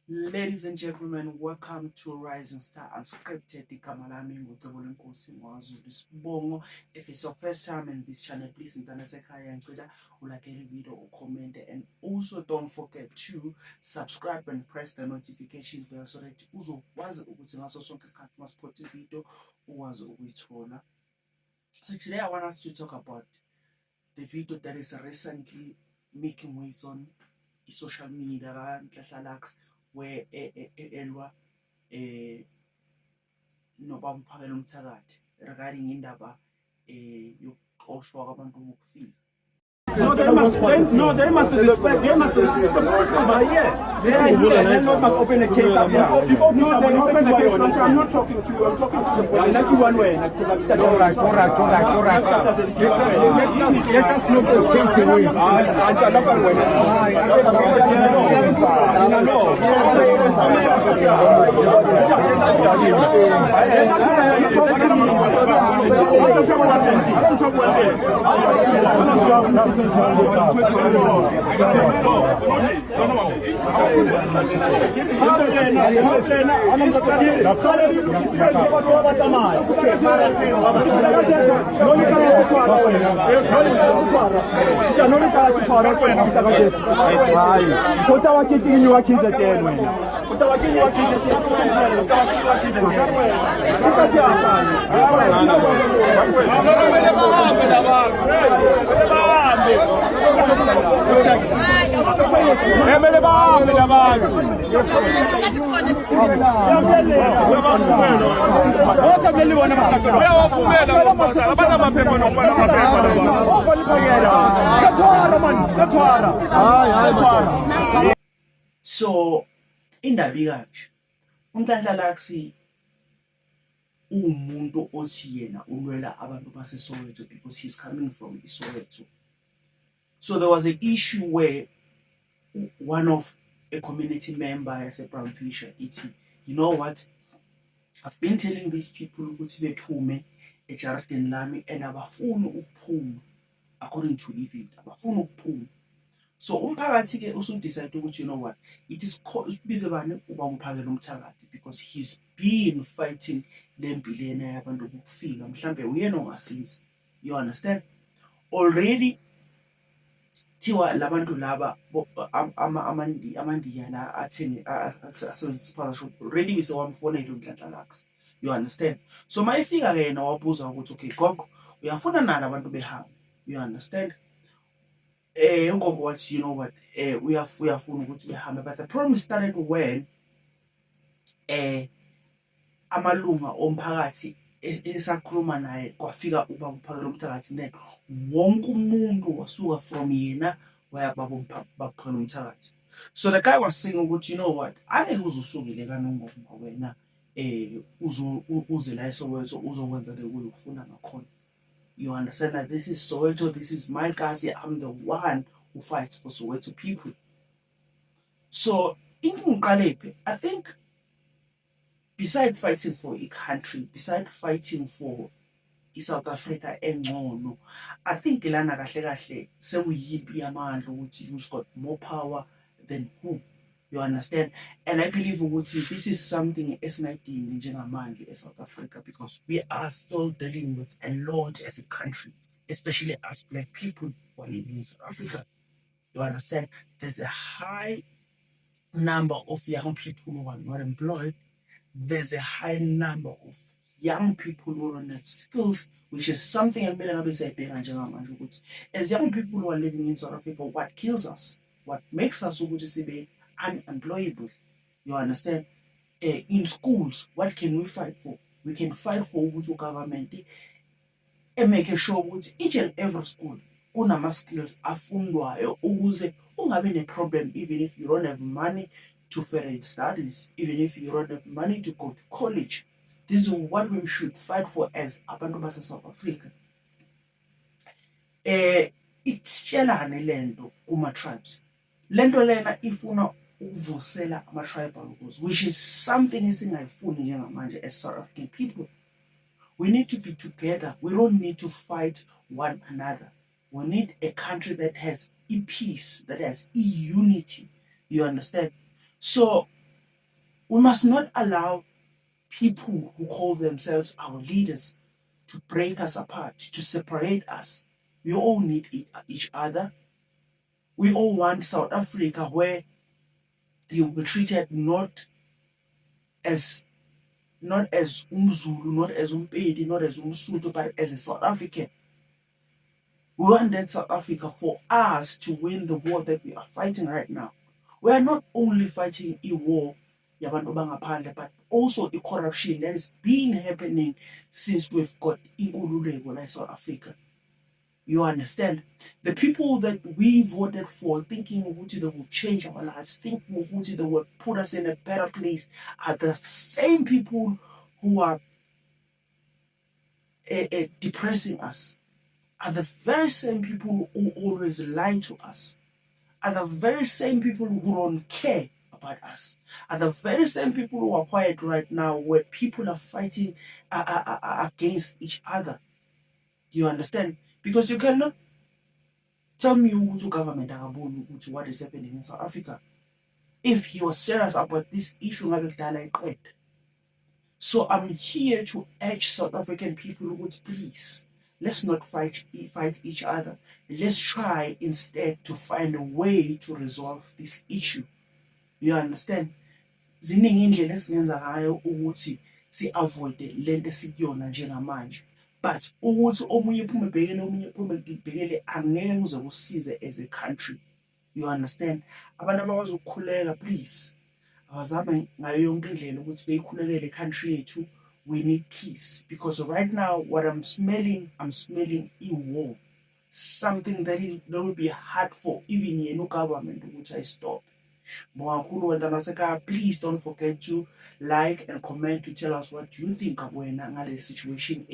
Ladies and gentlemen, welcome to Rising Star Unscripted. Igama lami nguCebo Lenkosi ngwaZulu Sibongo. If it's your first time in this channel, please intanasekhaya ngicela ulike the video or comment, and also don't forget to subscribe and press the notification bell so that uzokwazi ukuthi ngaso sonke isikhathi masiphothe video ukwazi ukuyithola. So today I want us to talk about the video that is recently making waves on social media kaNhlanhla where elwa nobaba uPhakela Mthakathi regarding indaba yokuxoshwa kwabantu bokufika. No, they must respect. They must respect the customer here. They are here. They're not must open a case up here. No, they open the case. I'm not talking to you. I'm talking to the police. Like you one way. All right. Let us not exchange the way. So indaba ikanje uNhlanhla umuntu othi yena ulwela abantu baseSoweto because he's coming from Soweto. So there was an issue where one of a community member yaseBrown Fisher ithi, you know what, I've been telling these people ukuthi bephume ejaradini lami and abafuni ukuphuma according to event, abafuni ukuphuma. So umphakathi ke usudecide ukuthi, you know what, it is bize bani uba uPhakela Mthakathi because he's been fighting lempilo lena yabantu bokufika mhlambe uyena ongasiza. You understand? Already thiwa labantu laba amandiya la athenge asebenzisa already bisewamfonela uNhlanhla. You understand? So mayifika ke yena wabuza ukuthi okay gogo uyafuna nani abantu behambe. You understand? Ngoba wathi, you know what, uyafuna ukuthi behambe, but the problem started when amalunga omphakathi esakhuluma naye kwafika uba uPhakela Mthakathi, then wonke umuntu wasuka from yena waya baba Phakela Mthakathi. So the guy was saying ukuthi, you know what, ake uzusukile kaNongoma wena uze la eSoweto uzokwenza le uyofuna ngakhona. You understand that this is Soweto, this is my kasi, I'm the one who fights for Soweto people. So I think besides fighting for a country, besides fighting for South Africa engcono, I think lana kahle sewuyimpi yamandla ukuthi who's got more power than who. You understand? And I believe this is something esingayidingi njengamanje eSouth Africa because we are still dealing with a lot as a country, especially as Black people who are living in South Africa. You understand? There's a high number of young people who are not employed. There's a high number of young people who don't have skills, which is something as young people who are living in South Africa, what kills us, what makes us unemployable. You understand? In schools, what can we fight for? We can fight for government and make sure that each and every school kunama skills afundwayo ukuze ungabe ne problem even if you don't have money to further your studies, even if you don't have money to go to college. This is what we should fight for as abantu base South Africa. Itshelane lento kuma tribes. Lento lena ifuna uvusela ama-tribal wars, which is something esingayifuni njengamanje as South African people. We need to be together. We don't need to fight one another. We need a country that has peace, that has unity. You understand? So We must not allow people who call themselves our leaders to break us apart, to separate us. We all need each other. We all want South Africa where you will be treated not as Umzulu, not as Umpedi, not as Umsuthu, but as a South African. We want that South Africa for us to win the war that we are fighting right now. We are not only fighting a war, but also the corruption that is being happening since we've got Inkululeko like South Africa. You understand? The people that we voted for, thinking Uguti they will change our lives, thinking Uguti they will put us in a better place, are the same people who are depressing us, are the very same people who always lie to us, are the very same people who don't care about us, are the very same people who are quiet right now where people are fighting against each other. Do you understand? Because you cannot tell me who government what is happening in South Africa. If he was serious about this issue, so I'm here to urge South African people, please, let's not fight each other. Let's try instead to find a way to resolve this issue. You understand? Ziningi indlela esingenza ngayo ukuthi si-avoide lento esikuyona njengamanje. But ukuthi omunye iphume ebhekele omunye iphume ibhekele angeke kuze kusize as a country. You understand? Abantu abakwazi ukukhuleka, please, abazame ngayo yonke indlela ukuthi beyikhulekele country yethu. We need peace, because right now what I'm smelling a war. Something that will be hard for even yenu government which I stop. Please don't forget to like and comment to tell us what you think about the situation.